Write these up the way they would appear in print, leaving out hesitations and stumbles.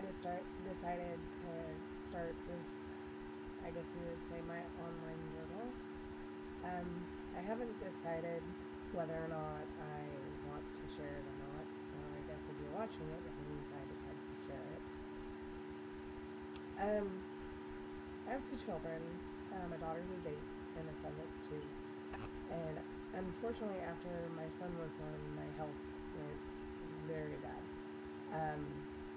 decided to start this, I guess you would say, my online journal. I haven't decided whether or not I want to share it or not, so I guess if you're watching it, that means I decided to share it. I have two children, a daughter who's 8 and a son that's 2. And unfortunately, after my son was born, my health went very bad.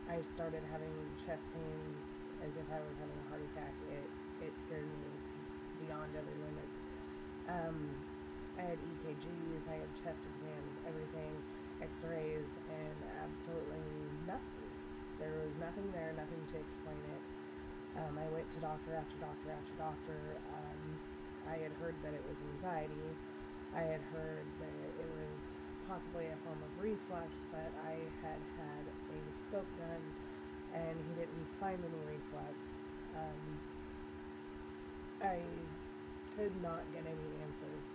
I started having chest pains as if I was having a heart attack. It scared me beyond every limit. I had EKGs, I had chest exams, everything, x-rays, and absolutely nothing. There was nothing there, nothing to explain it. I went to doctor after doctor after doctor. I had heard that it was anxiety. I had heard that it was possibly a form of reflux, but I had had a scope done, and he didn't find any reflux. I could not get any answers,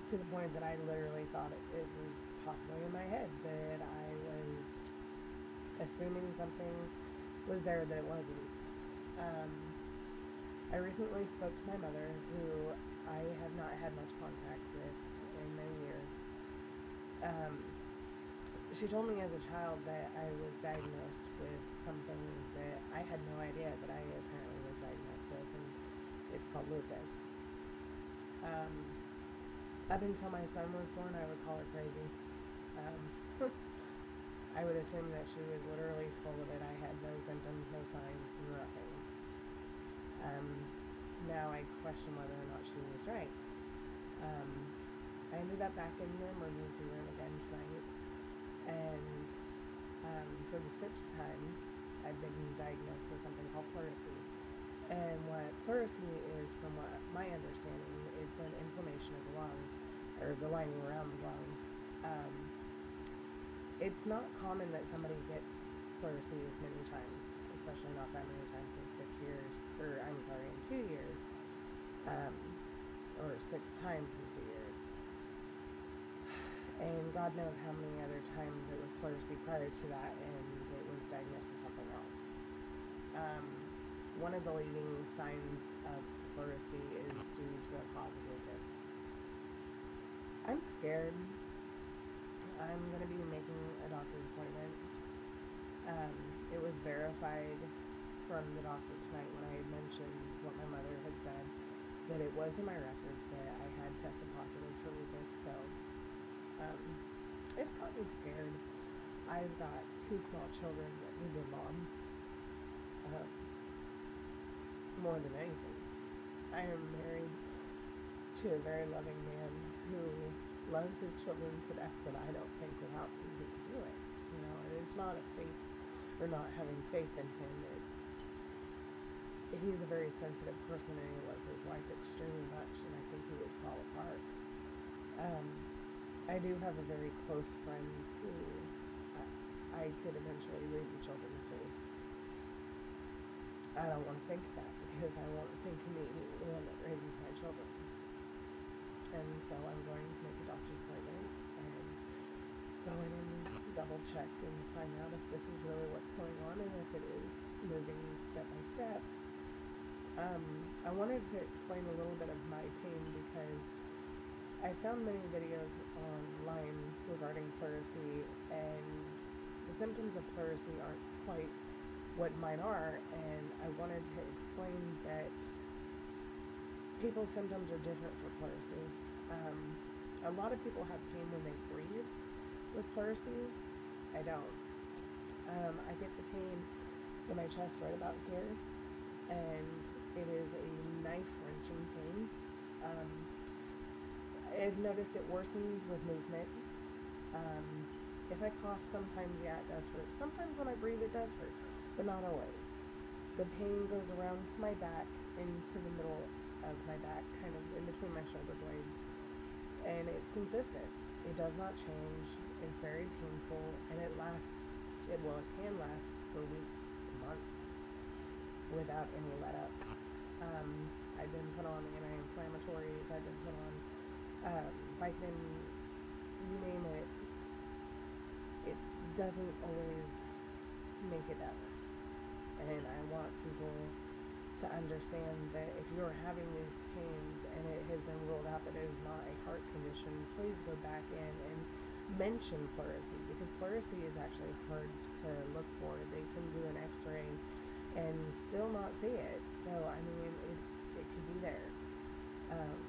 to the point that I literally thought it was possibly in my head, that I was assuming something was there that it wasn't. I recently spoke to my mother, who I have not had much contact with in many years. She told me as a child that I was diagnosed with something that I had no idea that I apparently was diagnosed with, and it's called lupus. Up until my son was born, I would call her crazy. I would assume that she was literally full of it. I had no symptoms, no signs, nothing. Now I question whether or not she was right. I ended up back in the emergency room again tonight, and for the 6th time, I've been diagnosed with something called pleurisy. And what pleurisy is, from what my understanding, it's an inflammation of the lung, or the lining around the lung. It's not common that somebody gets pleurisy as many times, especially not that many times in 6 years, or I'm sorry, in 2 years, or 6 times in 2 years. And God knows how many other times it was pleurisy prior to that, and it was diagnosed as something else. One of the leading signs of pleurisy is due to a cause of lupus. I'm scared. I'm going to be making a doctor's appointment. It was verified from the doctor tonight when I had mentioned what my mother had said, that it was in my records that I had tested positive for lupus, so it's got me scared. I've got 2 small children that need their mom. More than anything. I am married to a very loving man who loves his children to death, but I don't think without me he could do it. You know, and it's not a faith, or not having faith in him. He's a very sensitive person, and he loves his wife extremely much, and I think he would fall apart. I do have a very close friend who I could eventually leave the children to. I don't want to think that, because I want to think of me, the one that raises my children. And so I'm going to make a doctor's appointment and go in and double check and find out if this is really what's going on, and if it is, moving step by step. I wanted to explain a little bit of my pain, because I found many videos online regarding pleurisy, and the symptoms of pleurisy aren't quite what mine are, and I wanted to explain that people's symptoms are different for pleurisy. A lot of people have pain when they breathe with pleurisy. I don't. I get the pain in my chest right about here, and it is a knife-wrenching pain. I've noticed it worsens with movement. If I cough, sometimes, yeah, it does hurt. Sometimes when I breathe, it does hurt, but not always. The pain goes around to my back, into the middle of my back, kind of in between my shoulder blades, and it's consistent. It does not change. It's very painful, and it can last for weeks to months without any let-up. I've been put on anti-inflammatories, I've been put on vitamin, you name it. It doesn't always make it better. And I want people to understand that if you're having these pains and it has been ruled out that it is not a heart condition, please go back in and mention pleurisy, because pleurisy is actually hard to look for. They can do an x-ray and still not see it. So, I mean, it could be there. Um,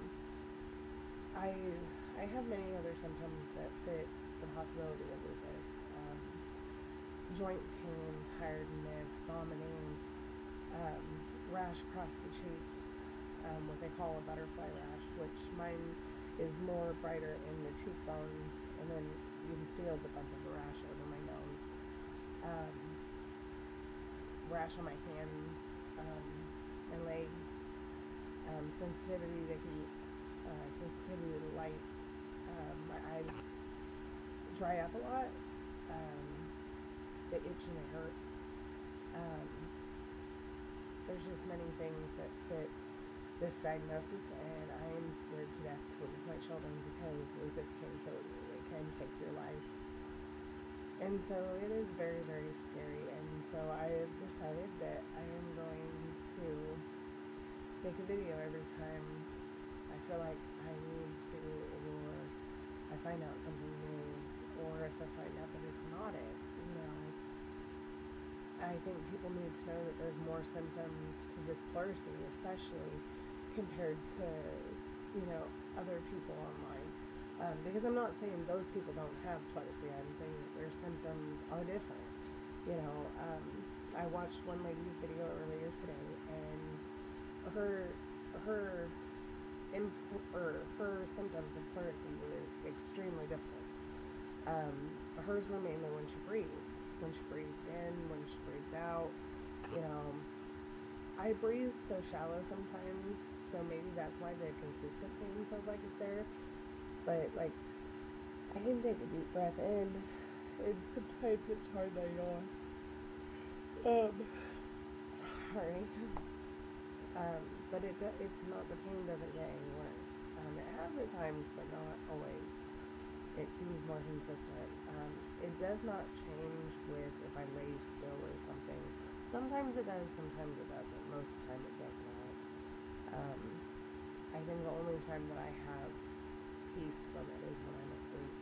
I have many other symptoms that fit the possibility of lupus. Joint pain, tiredness, vomiting, rash across the cheeks, what they call a butterfly rash, which mine is more brighter in the cheekbones, and then you can feel the bump of a rash over my nose. Rash on my hands, my legs, sensitivity to heat, sensitivity to light, my eyes dry up a lot, they itch and they hurt. There's just many things that fit this diagnosis, and I am scared to death to leave my children because lupus can kill you. It can take your life. And so it is very, very scary. And so I have decided that I am going to make a video every time I feel like I need to, or I find out something new, or if I find out that it's not it, you know. I think people need to know that there's more symptoms to this pleurisy, especially compared to, you know, other people online. Because I'm not saying those people don't have pleurisy. I'm saying that their symptoms are different. You know, I watched one lady's video earlier today, and her symptoms of pleurisy were extremely different. Hers were mainly when she breathed in, when she breathed out. You know, I breathe so shallow sometimes, so maybe that's why the consistent pain feels like it's there. But, like, I can take a deep breath in, and sometimes it's hard to yawn. Sorry. But it's not, the pain doesn't get any worse. It has at times, but not always. It seems more consistent. It does not change with if I lay still or something. Sometimes it does, sometimes it doesn't. Most of the time it does not. I think the only time that I have peace from it is when I'm asleep.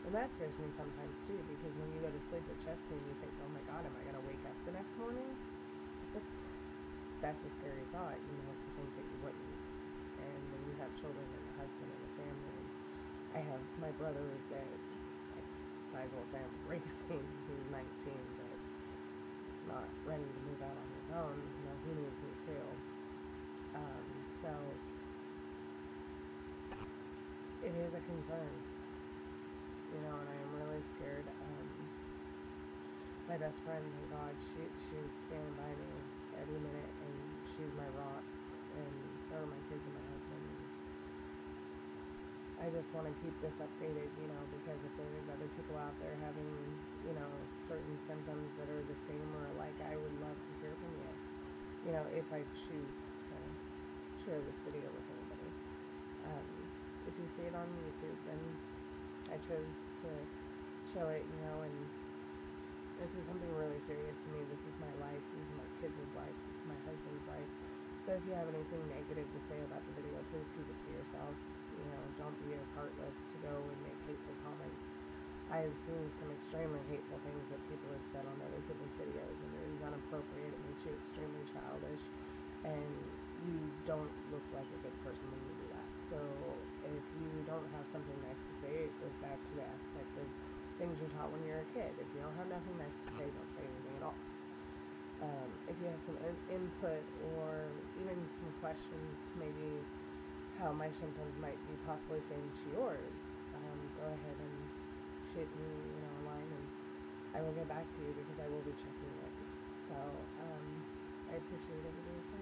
And that scares me sometimes too, because when you go to sleep with chest pain, you think, oh my God, am I going to wake up the next morning? That's a scary thought, you know, to think that you wouldn't. And when you have children and a husband and a family, I have my brother that I might as well say I'm raising. He's 19, but he's not ready to move out on his own. You know, he needs me too. So it is a concern, you know, and I am really scared. My best friend, thank God, she's standing by me every minute, and she's my rock, and so are my kids and my husband. I just want to keep this updated, you know, because if there's other people out there having, you know, certain symptoms that are the same or alike, I would love to hear from you. You know, if I choose to share this video with anybody. If you see it on YouTube, then I chose to show it, you know, and this is something really serious to me. This is my life. These are my kids' lives. This is my husband's life. So if you have anything negative to say about the video, please keep it to yourself. You know, don't be as heartless to go and make hateful comments. I have seen some extremely hateful things that people have said on other people's videos, and it is inappropriate. It makes you extremely childish, and you don't look like a good person when you do that. So if you don't have something nice to say, it goes back to the aspect of things you're taught when you're a kid. If you don't have nothing nice to say, don't say anything at all. If you have some input or even some questions, maybe how my symptoms might be possibly same to yours, go ahead and shoot me, you know, a line, and I will get back to you because I will be checking it. So I appreciate everybody's time.